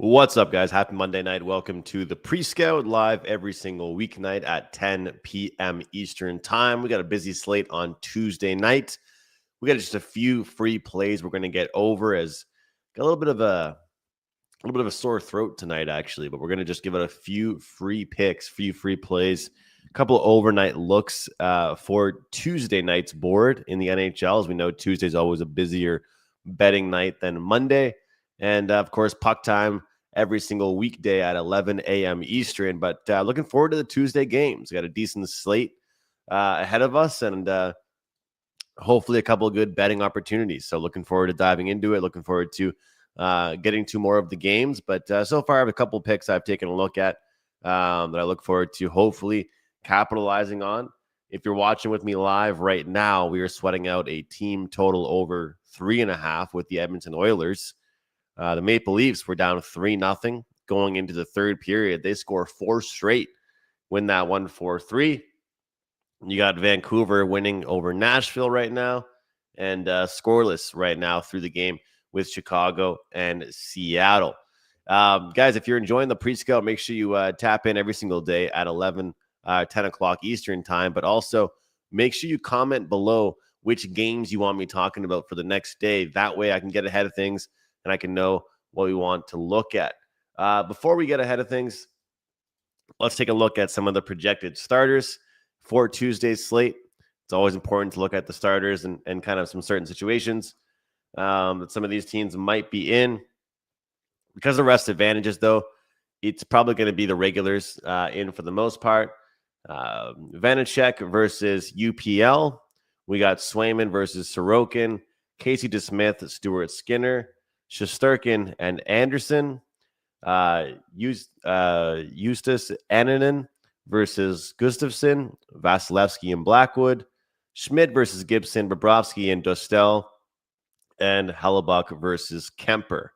What's up, guys? Happy Monday night. Welcome to the Pre-Scout live every single weeknight at 10 p.m. Eastern time. We got a busy slate on Tuesday night. We got just a few free plays we're going to get over as got a little bit of a sore throat tonight, actually, but we're going to just give it a few free picks, few free plays, a couple of overnight looks for Tuesday night's board in the NHL. As we know, Tuesday is always a busier betting night than Monday. And, of course, puck time every single weekday at 11 a.m. Eastern. But looking forward to the Tuesday games. We got a decent slate ahead of us and hopefully a couple of good betting opportunities. So looking forward to diving into it, looking forward to getting to more of the games. But so far, I have a couple of picks I've taken a look at that I look forward to hopefully capitalizing on. If you're watching with me live right now, we are sweating out a team total over 3.5 with the Edmonton Oilers. The Maple Leafs were down 3-0 going into the third period. They score 4 straight, win that 1-4-3. You got Vancouver winning over Nashville right now and scoreless right now through the game with Chicago and Seattle. Guys, if you're enjoying the pre-scout, make sure you tap in every single day at 10 o'clock Eastern time, but also make sure you comment below which games you want me talking about for the next day. That way I can get ahead of things and I can know what we want to look at. Before we get ahead of things, let's take a look at some of the projected starters for Tuesday's slate. It's always important to look at the starters and kind of some certain situations that some of these teams might be in. Because of rest advantages, though, it's probably going to be the regulars in for the most part. Vanacek versus UPL. We got Swayman versus Sorokin, Casey DeSmith, Stuart Skinner, Shesterkin and Anderson, Eustace Annunen versus Gustafsson, Vasilevsky and Blackwood, Schmidt versus Gibson, Bobrovsky and Dostal, and Hellebuck versus Kemper.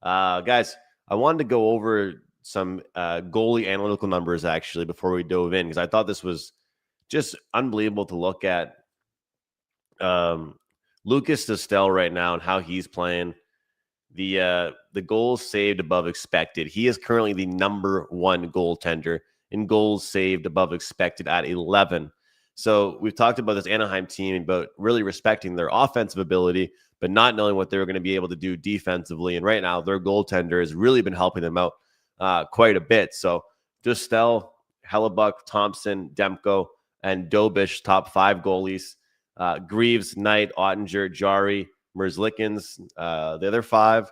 Guys, I wanted to go over some goalie analytical numbers actually before we dove in because I thought this was just unbelievable to look at. Lucas Dostal right now and how he's playing. The goals saved above expected. He is currently the number one goaltender in goals saved above expected at 11. So we've talked about this Anaheim team about really respecting their offensive ability, but not knowing what they were going to be able to do defensively. And right now, their goaltender has really been helping them out quite a bit. So Dostal, Hellebuck, Thompson, Demko, and Dobish, top 5 goalies. Greaves, Knight, Ottinger, Jari, Merzlikins, the other 5.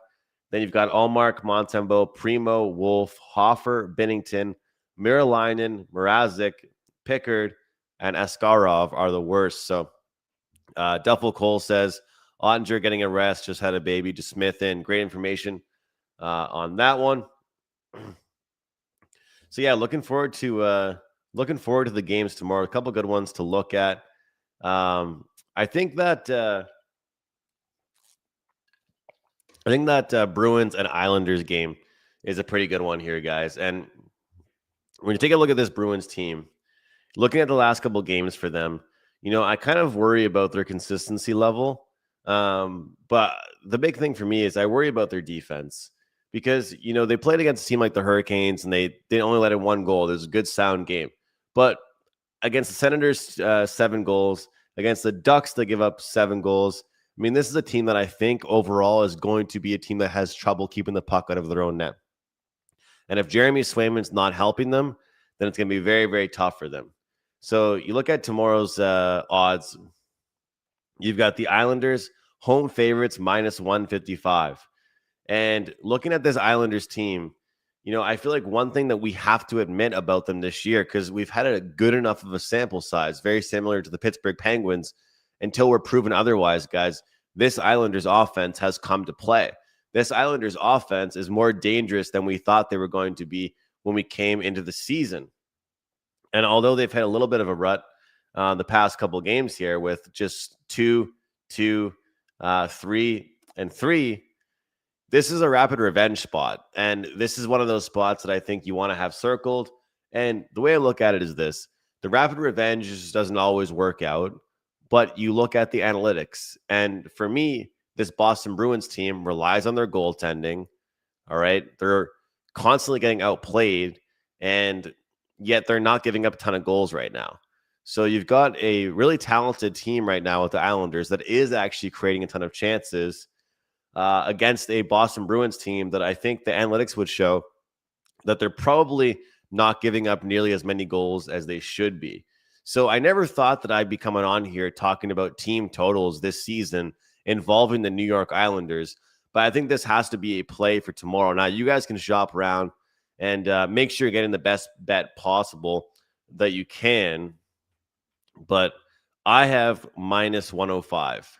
Then you've got Allmark, Montembeault, Primo, Wolf, Hoffer, Binnington, Miralainen, Mrazek, Pickard, and Askarov are the worst. So Duffel Cole says Ottinger getting a rest, just had a baby. To Smith in. Great information on that one. So yeah, looking forward to the games tomorrow. A couple good ones to look at. I think that Bruins and Islanders game is a pretty good one here, guys. And when you take a look at this Bruins team, looking at the last couple of games for them, I kind of worry about their consistency level. But the big thing for me is I worry about their defense because, they played against a team like the Hurricanes and they only let in 1 goal. There's a good sound game. But against the Senators, 7 goals. Against the Ducks, they give up 7 goals. I mean, this is a team that I think overall is going to be a team that has trouble keeping the puck out of their own net. And if Jeremy Swayman's not helping them, then it's going to be very, very tough for them. So you look at tomorrow's odds. You've got the Islanders, home favorites, minus 155. And looking at this Islanders team, I feel like one thing that we have to admit about them this year, because we've had a good enough of a sample size, very similar to the Pittsburgh Penguins, until we're proven otherwise, guys, this Islanders offense has come to play. This Islanders offense is more dangerous than we thought they were going to be when we came into the season. And although they've had a little bit of a rut the past couple of games here with just 2, 2, 3, and 3, this is a rapid revenge spot. And this is one of those spots that I think you want to have circled. And the way I look at it is this. The rapid revenge just doesn't always work out. But you look at the analytics. And for me, this Boston Bruins team relies on their goaltending. All right. They're constantly getting outplayed, and yet they're not giving up a ton of goals right now. So you've got a really talented team right now with the Islanders that is actually creating a ton of chances against a Boston Bruins team that I think the analytics would show that they're probably not giving up nearly as many goals as they should be. So I never thought that I'd be coming on here talking about team totals this season involving the New York Islanders. But I think this has to be a play for tomorrow. Now, you guys can shop around and make sure you're getting the best bet possible that you can. But I have minus 105.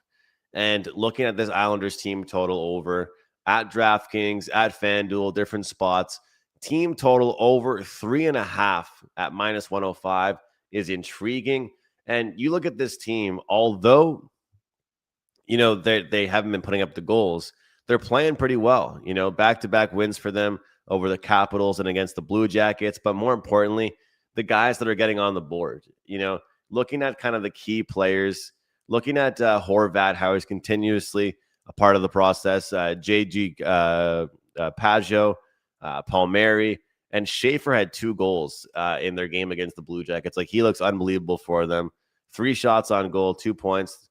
And looking at this Islanders team total over at DraftKings, at FanDuel, different spots, team total over 3.5 at minus 105 is intriguing. And you look at this team, although, they haven't been putting up the goals, they're playing pretty well. Back-to-back wins for them over the Capitals and against the Blue Jackets. But more importantly, the guys that are getting on the board, looking at kind of the key players, looking at Horvat, how he's continuously a part of the process, JG Pageau, Palmieri, and Schaefer had 2 goals in their game against the Blue Jackets. Like, he looks unbelievable for them. 3 shots on goal, 2 points.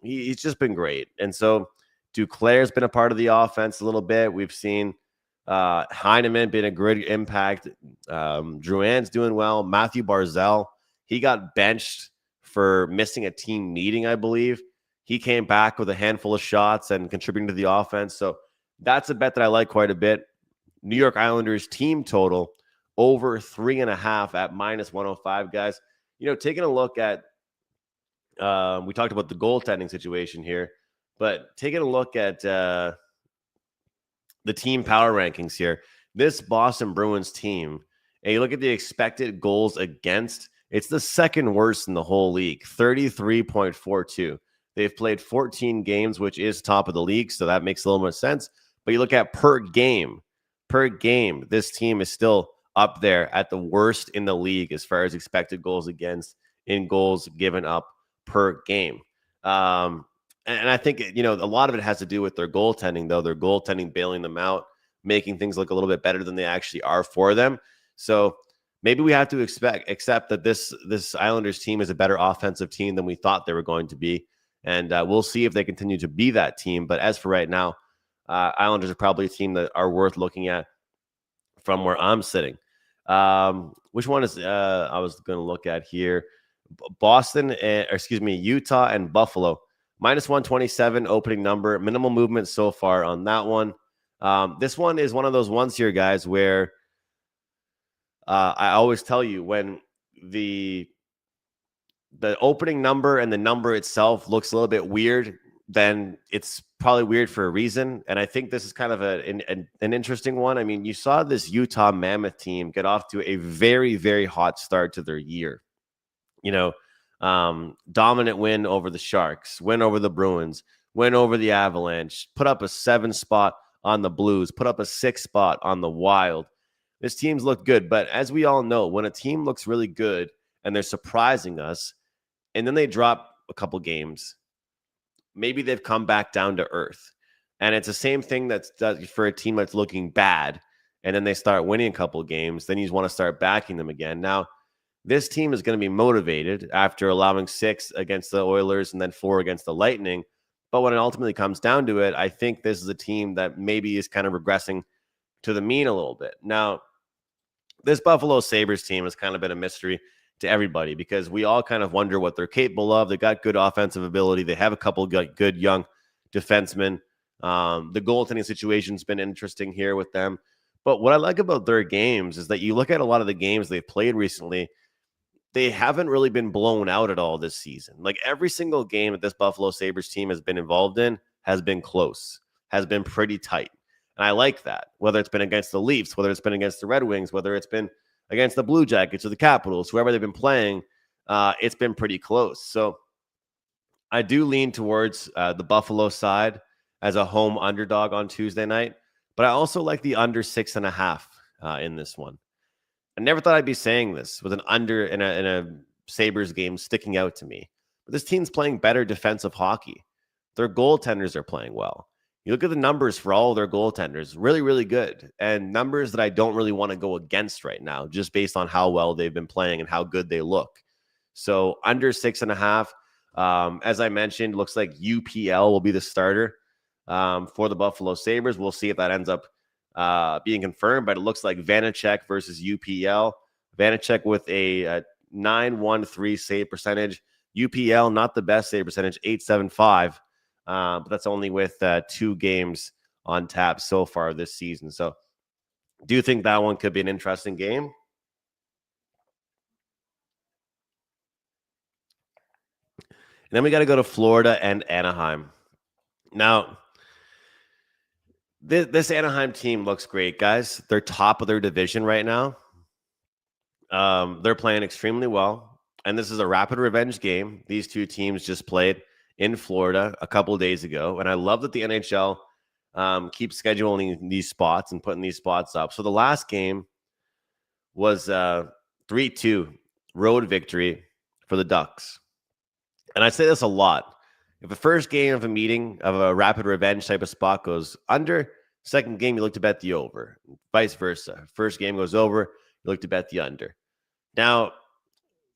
He's just been great. And so Duclair's been a part of the offense a little bit. We've seen Heineman been a great impact. Drouin's doing well. Matthew Barzal, he got benched for missing a team meeting, I believe. He came back with a handful of shots and contributing to the offense. So that's a bet that I like quite a bit. New York Islanders team total over 3.5 at minus 105, guys. Taking a look at, we talked about the goaltending situation here, but taking a look at the team power rankings here, this Boston Bruins team, and you look at the expected goals against, it's the second worst in the whole league, 33.42. They've played 14 games, which is top of the league, so that makes a little more sense. But you look at per game, this team is still up there at the worst in the league as far as expected goals against in goals given up per game. And I think, a lot of it has to do with their goaltending, though. Their goaltending bailing them out, making things look a little bit better than they actually are for them. So maybe we have to accept that this Islanders team is a better offensive team than we thought they were going to be. And we'll see if they continue to be that team. But as for right now, Islanders are probably a team that are worth looking at from where I'm sitting. Which one is I was going to look at here? Utah and Buffalo. Minus 127 opening number. Minimal movement so far on that one. This one is one of those ones here, guys, where I always tell you when the opening number and the number itself looks a little bit weird, then it's probably weird for a reason. And I think this is kind of an interesting one. I mean, you saw this Utah Mammoth team get off to a very, very hot start to their year. Dominant win over the Sharks, win over the Bruins, win over the Avalanche, put up a 7 spot on the Blues, put up a 6 spot on the Wild. This team's looked good, but as we all know, when a team looks really good and they're surprising us, and then they drop a couple games, maybe they've come back down to earth. And it's the same thing that's for a team that's looking bad, and then they start winning a couple games, then you want to start backing them again. Now, this team is going to be motivated after allowing 6 against the Oilers and then 4 against the Lightning. But when it ultimately comes down to it, I think this is a team that maybe is kind of regressing to the mean a little bit. Now, this Buffalo Sabres team has kind of been a mystery to everybody because we all kind of wonder what they're capable of. They got good offensive ability. They have a couple good young defensemen. The goaltending situation's been interesting here with them. But what I like about their games is that you look at a lot of the games they've played recently, they haven't really been blown out at all this season. Like every single game that this Buffalo Sabres team has been involved in has been close, has been pretty tight. And I like that, whether it's been against the Leafs, whether it's been against the Red Wings, whether it's been against the Blue Jackets or the Capitals, whoever they've been playing, it's been pretty close. So I do lean towards the Buffalo side as a home underdog on Tuesday night, but I also like the under 6.5 in this one. I never thought I'd be saying this with an under in a Sabres game sticking out to me. But this team's playing better defensive hockey. Their goaltenders are playing well. You look at the numbers for all of their goaltenders, really, really good. And numbers that I don't really want to go against right now, just based on how well they've been playing and how good they look. So under 6.5. As I mentioned, looks like UPL will be the starter for the Buffalo Sabres. We'll see if that ends up being confirmed, but it looks like Vanacek versus UPL. Vanacek with a 913 save percentage. UPL, not the best save percentage, 875. But that's only with 2 games on tap so far this season. So do you think that one could be an interesting game? And then we got to go to Florida and Anaheim. Now, this Anaheim team looks great, guys. They're top of their division right now. They're playing extremely well. And this is a rapid revenge game. These two teams just played in Florida a couple of days ago. And I love that the NHL keeps scheduling these spots and putting these spots up. So the last game was 3-2 road victory for the Ducks. And I say this a lot. If the first game of a meeting of a rapid revenge type of spot goes under, second game, you look to bet the over. Vice versa. First game goes over, you look to bet the under. Now,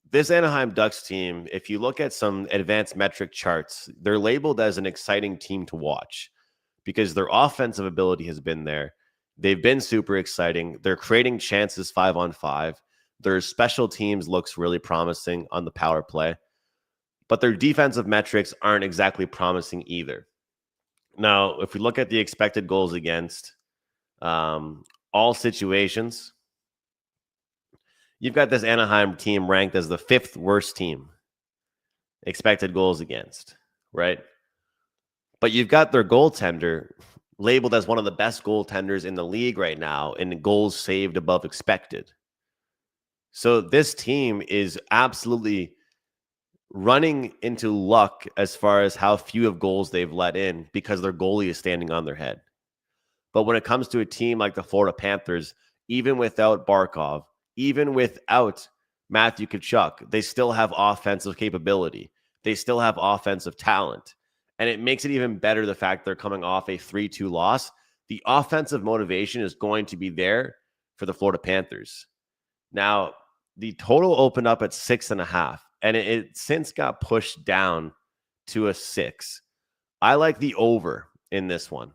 this Anaheim Ducks team, if you look at some advanced metric charts, they're labeled as an exciting team to watch because their offensive ability has been there. They've been super exciting. They're creating chances 5-on-5. Their special teams looks really promising on the power play. But their defensive metrics aren't exactly promising either. Now, if we look at the expected goals against all situations, you've got this Anaheim team ranked as the 5th worst team expected goals against, right? But you've got their goaltender labeled as one of the best goaltenders in the league right now in goals saved above expected. So this team is absolutely running into luck as far as how few of goals they've let in because their goalie is standing on their head. But when it comes to a team like the Florida Panthers, even without Barkov, even without Matthew Tkachuk, they still have offensive capability. They still have offensive talent. And it makes it even better the fact they're coming off a 3-2 loss. The offensive motivation is going to be there for the Florida Panthers. Now, the total opened up at 6.5. And it since got pushed down to a 6. I like the over in this one.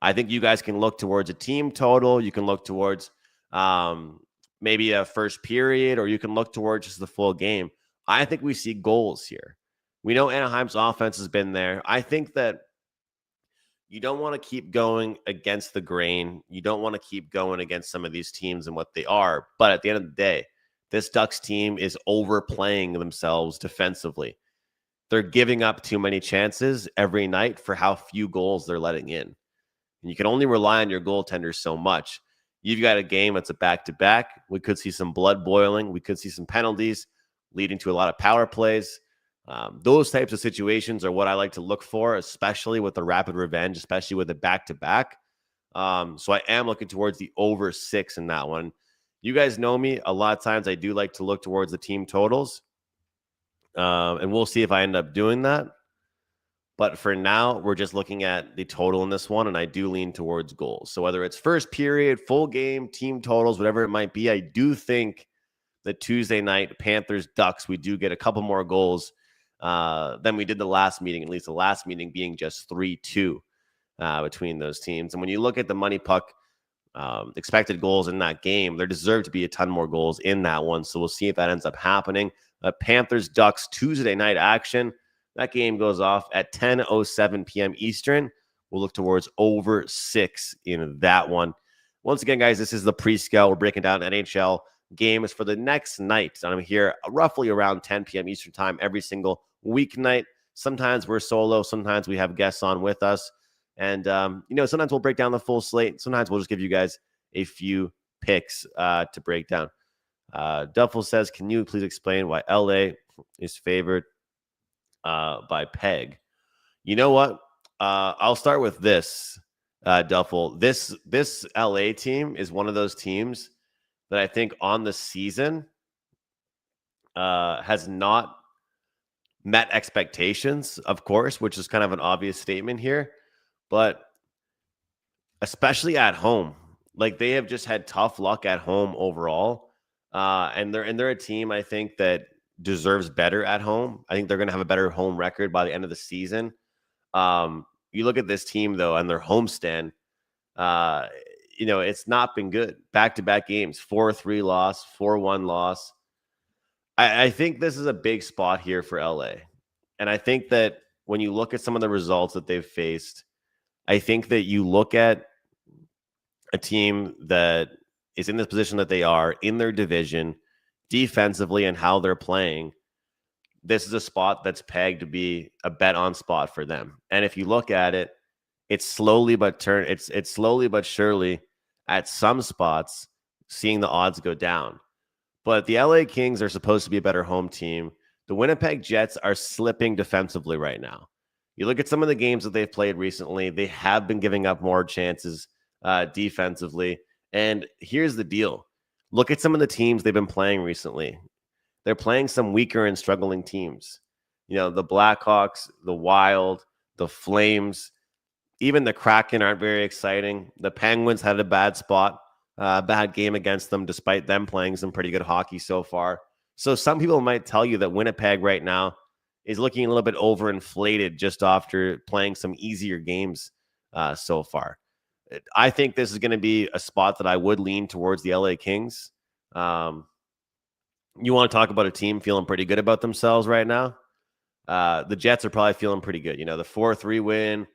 I think you guys can look towards a team total. You can look towards maybe a first period, or you can look towards just the full game. I think we see goals here. We know Anaheim's offense has been there. I think that you don't want to keep going against the grain. You don't want to keep going against some of these teams and what they are. But at the end of the day, this Ducks team is overplaying themselves defensively. They're giving up too many chances every night for how few goals they're letting in. And you can only rely on your goaltenders so much. You've got a game that's a back-to-back. We could see some blood boiling. We could see some penalties leading to a lot of power plays. Those types of situations are what I like to look for, especially with the rapid revenge, especially with the back-to-back. So I am looking towards the over 6 in that one. You guys know me. A lot of times I do like to look towards the team totals. And we'll see if I end up doing that. But for now, we're just looking at the total in this one, and I do lean towards goals. So whether it's first period, full game, team totals, whatever it might be, I do think that Tuesday night, Panthers-Ducks, we do get a couple more goals than we did the last meeting, at least the last meeting being just 3-2 between those teams. And when you look at the money puck, expected goals in that game, there deserve to be a ton more goals in that one. So we'll see if that ends up happening. Panthers-Ducks Tuesday night action. That game goes off at 10:07 p.m. Eastern. We'll look towards over 6 in that one. Once again, guys, this is the pre-scout. We're breaking down NHL games for the next night. I'm here roughly around 10 p.m. Eastern time every single weeknight. Sometimes we're solo. Sometimes we have guests on with us. And, sometimes we'll break down the full slate. Sometimes we'll just give you guys a few picks to break down. Duffel says, can you please explain why LA is favored by Peg? You know what? I'll start with this, Duffel. This LA team is one of those teams that I think on the season has not met expectations, of course, which is kind of an obvious statement here. But especially at home. Like they have just had tough luck at home overall. And they're a team I think that deserves better at home. I think they're going to have a better home record by the end of the season. You look at this team though, and their homestand, uh, it's not been good. Back-to-back games, 4-3 loss, 4-1 loss. I think this is a big spot here for LA. And I think that when you look at some of the results that they've faced, I think that you look at a team that is in this position that they are in their division defensively and how they're playing. This is a spot that's pegged to be a bet on spot for them. And if you look at it, it's slowly but surely at some spots seeing the odds go down. But the LA Kings are supposed to be a better home team. The Winnipeg Jets are slipping defensively right now. You look at some of the games that they've played recently, they have been giving up more chances defensively. And here's the deal. Look at some of the teams they've been playing recently. They're playing some weaker and struggling teams. The Blackhawks, the Wild, the Flames, even the Kraken aren't very exciting. The Penguins had a bad game against them, despite them playing some pretty good hockey so far. So some people might tell you that Winnipeg right now is looking a little bit overinflated just after playing some easier games so far. I think this is going to be a spot that I would lean towards the LA Kings. You want to talk about a team feeling pretty good about themselves right now? The Jets are probably feeling pretty good. The 4-3 win,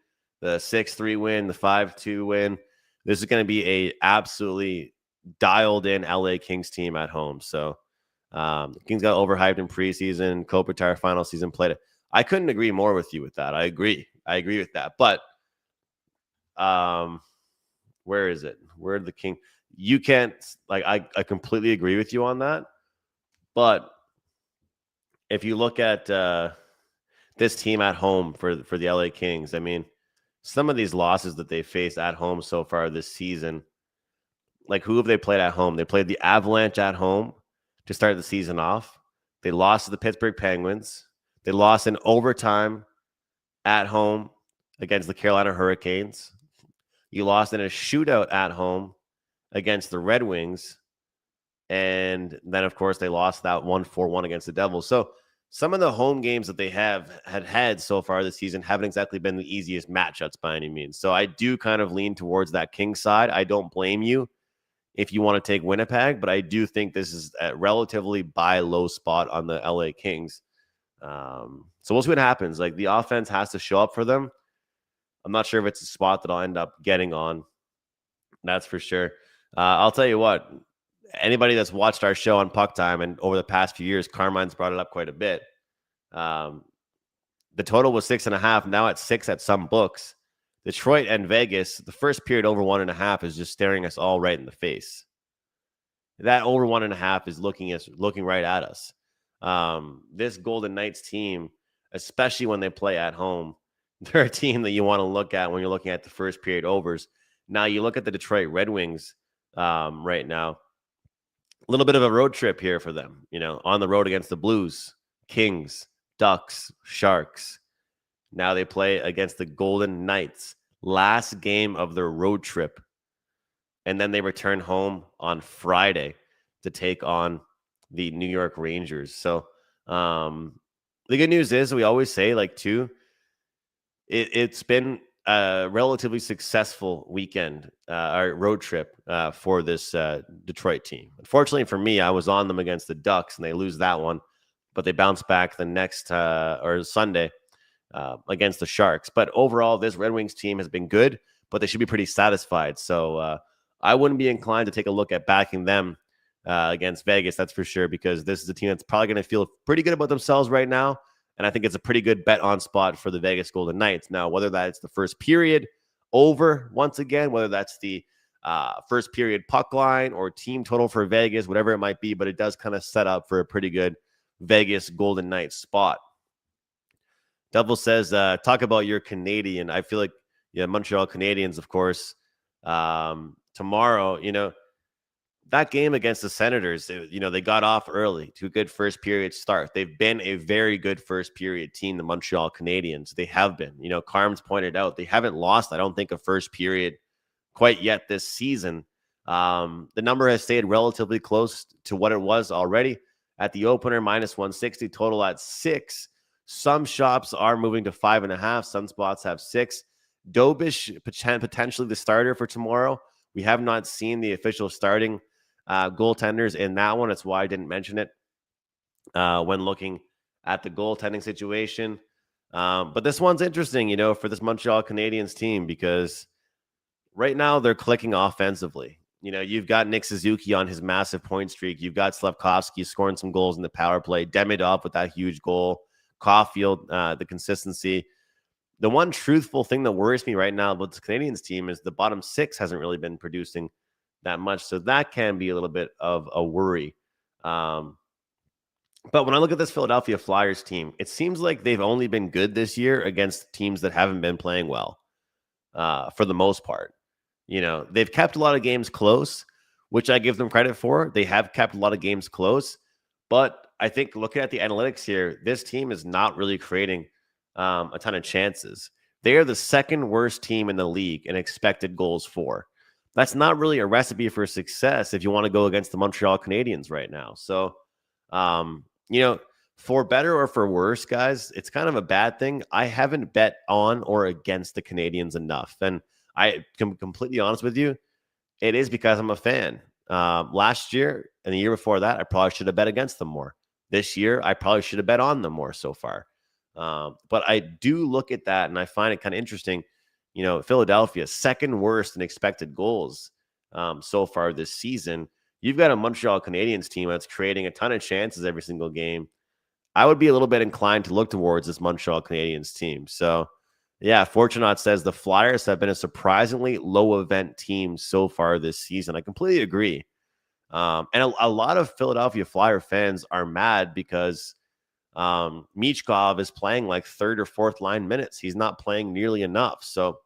the 6-3 win, the 5-2 win. This is going to be a absolutely dialed in LA Kings team at home. So the Kings got overhyped in preseason. Kopitar final season played it. I couldn't agree more with you with that. I agree with that. But where is it? Where the King? You can't I completely agree with you on that. But if you look at this team at home for the LA Kings, I mean, some of these losses that they faced at home so far this season, like who have they played at home? They played the Avalanche at home to start the season off. They lost to the Pittsburgh Penguins. They lost in overtime at home against the Carolina Hurricanes. You lost in a shootout at home against the Red Wings. And then, of course, they lost that 1-4-1 against the Devils. So some of the home games that they had so far this season haven't exactly been the easiest matchups by any means. So I do kind of lean towards that King side. I don't blame you if you want to take Winnipeg, but I do think this is a relatively buy low spot on the LA Kings. So we'll see what happens. Like the offense has to show up for them. I'm not sure if it's a spot that I'll end up getting on. That's for sure. I'll tell you what. Anybody that's watched our show on Puck Time and over the past few years, Carmine's brought it up quite a bit. The total was 6.5. Now it's 6 at some books. Detroit and Vegas, the first period over 1.5 is just staring us all right in the face. That over 1.5 is looking right at us. This Golden Knights team, especially when they play at home, they're a team that you want to look at when you're looking at the first period overs. Now you look at the Detroit Red Wings right now. A little bit of a road trip here for them, on the road against the Blues, Kings, Ducks, Sharks. Now they play against the Golden Knights, last game of their road trip. And then they return home on Friday to take on the New York Rangers. So the good news is we always say, it's been a relatively successful weekend, or road trip for this Detroit team. Unfortunately for me, I was on them against the Ducks, and they lose that one, but they bounce back the next or Sunday against the Sharks. But overall, this Red Wings team has been good, but they should be pretty satisfied. So I wouldn't be inclined to take a look at backing them against Vegas, that's for sure, because this is a team that's probably going to feel pretty good about themselves right now. And I think it's a pretty good bet on spot for the Vegas Golden Knights. Now, whether that's the first period over once again, whether that's the first period puck line or team total for Vegas, whatever it might be, but it does kind of set up for a pretty good Vegas Golden Knights spot. Devil says, talk about your Canadian. I feel like, Montreal Canadiens, of course, tomorrow, that game against the Senators, they got off early to a good first period start. They've been a very good first period team, the Montreal Canadiens. They have been. Carms pointed out they haven't lost, I don't think, a first period quite yet this season. The number has stayed relatively close to what it was already at the opener, minus 160, total at 6. Some shops are moving to 5.5. Some spots have 6. Dobish potentially the starter for tomorrow. We have not seen the official starting goaltenders in that one. That's why I didn't mention it when looking at the goaltending situation. But this one's interesting, for this Montreal Canadiens team, because right now they're clicking offensively. You've got Nick Suzuki on his massive point streak. You've got Slavkovsky scoring some goals in the power play. Demidov with that huge goal. Caulfield, the consistency. The one truthful thing that worries me right now about the Canadiens team is the bottom 6 hasn't really been producing that much. So that can be a little bit of a worry. But when I look at this Philadelphia Flyers team, it seems like they've only been good this year against teams that haven't been playing well for the most part. They've kept a lot of games close, which I give them credit for. They have kept a lot of games close. But I think looking at the analytics here, this team is not really creating a ton of chances. They are the second worst team in the league in expected goals for. That's not really a recipe for success if you want to go against the Montreal Canadiens right now. So, for better or for worse, guys, it's kind of a bad thing. I haven't bet on or against the Canadiens enough. And I can be completely honest with you, it is because I'm a fan. Last year and the year before that, I probably should have bet against them more. This year, I probably should have bet on them more so far. But I do look at that and I find it kind of interesting. Philadelphia, second worst in expected goals so far this season. You've got a Montreal Canadiens team that's creating a ton of chances every single game. I would be a little bit inclined to look towards this Montreal Canadiens team. So, yeah, Fortunaut says the Flyers have been a surprisingly low-event team so far this season. I completely agree. And a lot of Philadelphia Flyer fans are mad because Michkov is playing like third or fourth line minutes. He's not playing nearly enough. So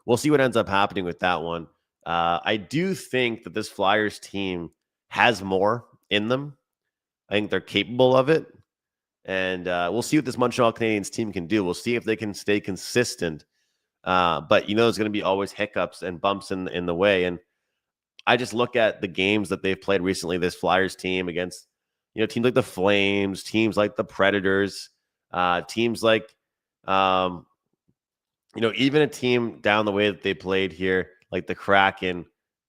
we'll see what ends up happening with that one. I do think that this Flyers team has more in them. I think they're capable of it. And we'll see what this Montreal Canadiens team can do. We'll see if they can stay consistent. But there's going to be always hiccups and bumps in the way. And I just look at the games that they've played recently, this Flyers team against, teams like the Flames, teams like the Predators, teams like, even a team down the way that they played here, like the Kraken,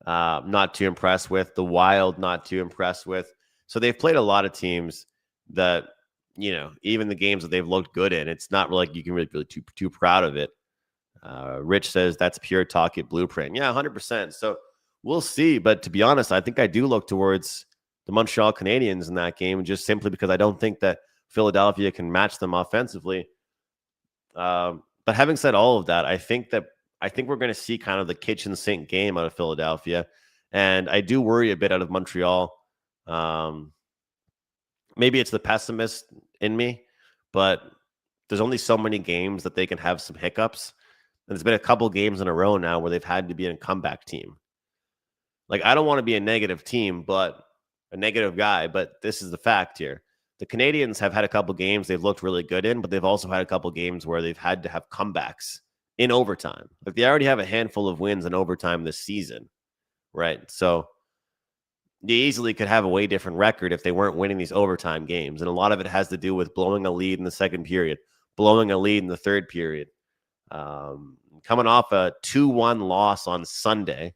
not too impressed with, the Wild, not too impressed with. So they've played a lot of teams that, even the games that they've looked good in, it's not like you can really be too proud of it. Rich says that's pure talk at blueprint. Yeah, 100%. So we'll see. But to be honest, I think I do look towards the Montreal Canadiens in that game, just simply because I don't think that Philadelphia can match them offensively. But having said all of that, I think we're going to see kind of the kitchen sink game out of Philadelphia. And I do worry a bit out of Montreal. Maybe it's the pessimist in me, but there's only so many games that they can have some hiccups. And there's been a couple games in a row now where they've had to be a comeback team. Like, I don't want to be a negative team, but a negative guy, but this is the fact here. The Canadiens have had a couple games they've looked really good in, but they've also had a couple games where they've had to have comebacks in overtime. Like, they already have a handful of wins in overtime this season, right? So they easily could have a way different record if they weren't winning these overtime games. And a lot of it has to do with blowing a lead in the second period, blowing a lead in the third period. Coming off a 2-1 loss on Sunday,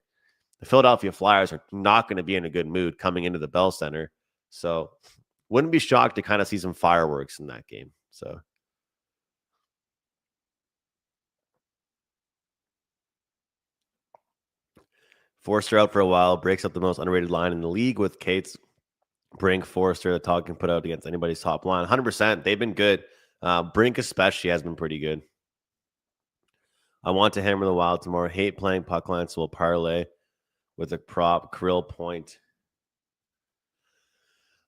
the Philadelphia Flyers are not going to be in a good mood coming into the Bell Center. So wouldn't be shocked to kind of see some fireworks in that game. So Forster out for a while, breaks up the most underrated line in the league with Cates, Brink, Forster. The talk can put out against anybody's top line. 100%. They've been good. Brink especially has been pretty good. I want to hammer the Wild tomorrow. Hate playing puck line, so we'll parlay with a prop, Krill point.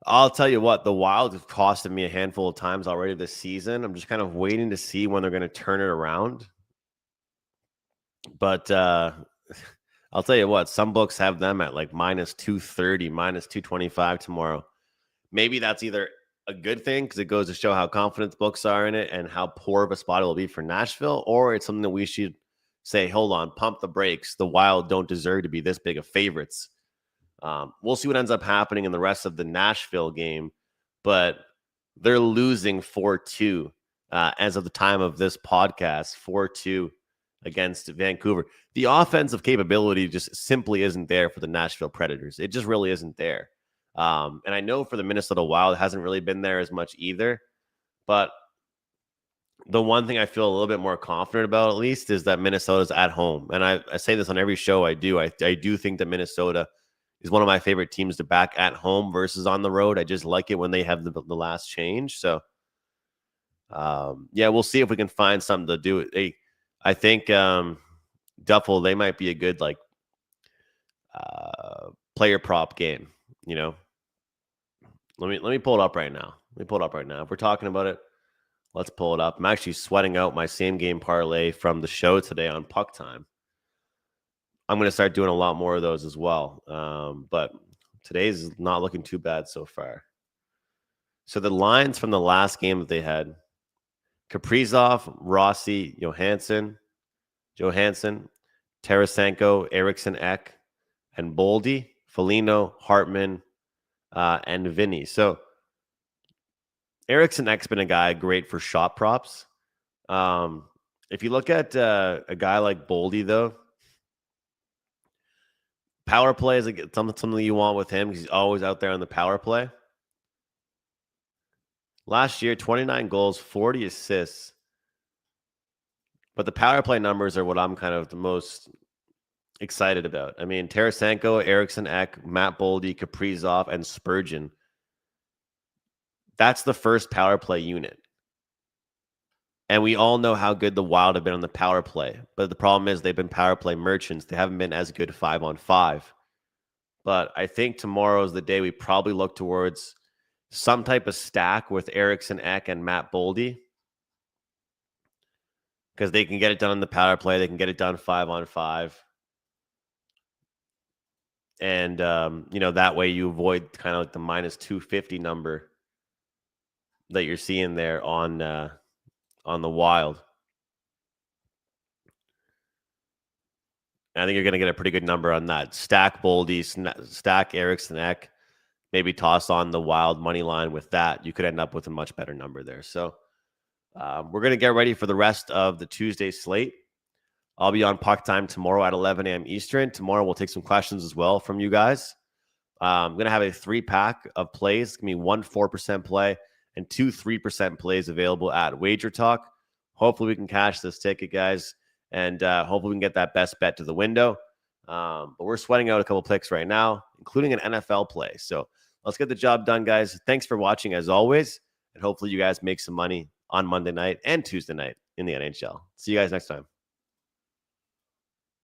I'll tell you what, the Wild have costed me a handful of times already this season. I'm just kind of waiting to see when they're going to turn it around. But I'll tell you what, some books have them at like minus 230, minus 225 tomorrow. Maybe that's either a good thing because it goes to show how confident the books are in it and how poor of a spot it will be for Nashville, or it's something that we should say, hold on, pump the brakes. The Wild don't deserve to be this big of favorites. We'll see what ends up happening in the rest of the Nashville game, but they're losing 4-2 as of the time of this podcast, 4-2 against Vancouver. The offensive capability just simply isn't there for the Nashville Predators. It just really isn't there. And I know for the Minnesota Wild, it hasn't really been there as much either. But the one thing I feel a little bit more confident about, at least, is that Minnesota's at home. And I say this on every show I do. I do think that Minnesota is one of my favorite teams to back at home versus on the road. I just like it when they have the last change. So, yeah, we'll see if we can find something to do. I think Duffel, they might be a good player prop game. You know, let me pull it up right now. If we're talking about it, let's pull it up. I'm actually sweating out my same game parlay from the show today on Puck Time. I'm going to start doing a lot more of those as well. But today's not looking too bad so far. So the lines from the last game that they had: Kaprizov, Rossi, Johansson, Tarasenko, Eriksson Ek, and Boldy, Foligno, Hartman, and Vinny. So Eriksson Ek's been a guy great for shot props. If you look at a guy like Boldy, though, power play is something you want with him because he's always out there on the power play. Last year, 29 goals, 40 assists. But the power play numbers are what I'm kind of the most excited about. I mean, Tarasenko, Eriksson Ek, Matt Boldy, Kaprizov, and Spurgeon. That's the first power play unit. And we all know how good the Wild have been on the power play. But the problem is they've been power play merchants. They haven't been as good 5-on-5. But I think tomorrow is the day we probably look towards some type of stack with Eriksson Ek and Matt Boldy. Because they can get it done on the power play. They can get it done 5-on-5. And, that way you avoid kind of like the minus 250 number that you're seeing there on the Wild. And I think you're going to get a pretty good number on that. Stack Boldy, stack Eriksson Ek, maybe toss on the Wild money line with that. You could end up with a much better number there. So we're going to get ready for the rest of the Tuesday slate. I'll be on Puck Time tomorrow at 11 a.m. Eastern. Tomorrow we'll take some questions as well from you guys. I'm going to have a 3-pack of plays. It's going to be 1 4% play and 2 3% plays available at WagerTalk. Hopefully we can cash this ticket, guys, and hopefully we can get that best bet to the window. But we're sweating out a couple picks right now, including an NFL play. So let's get the job done, guys. Thanks for watching as always, and hopefully you guys make some money on Monday night and Tuesday night in the NHL. See you guys next time.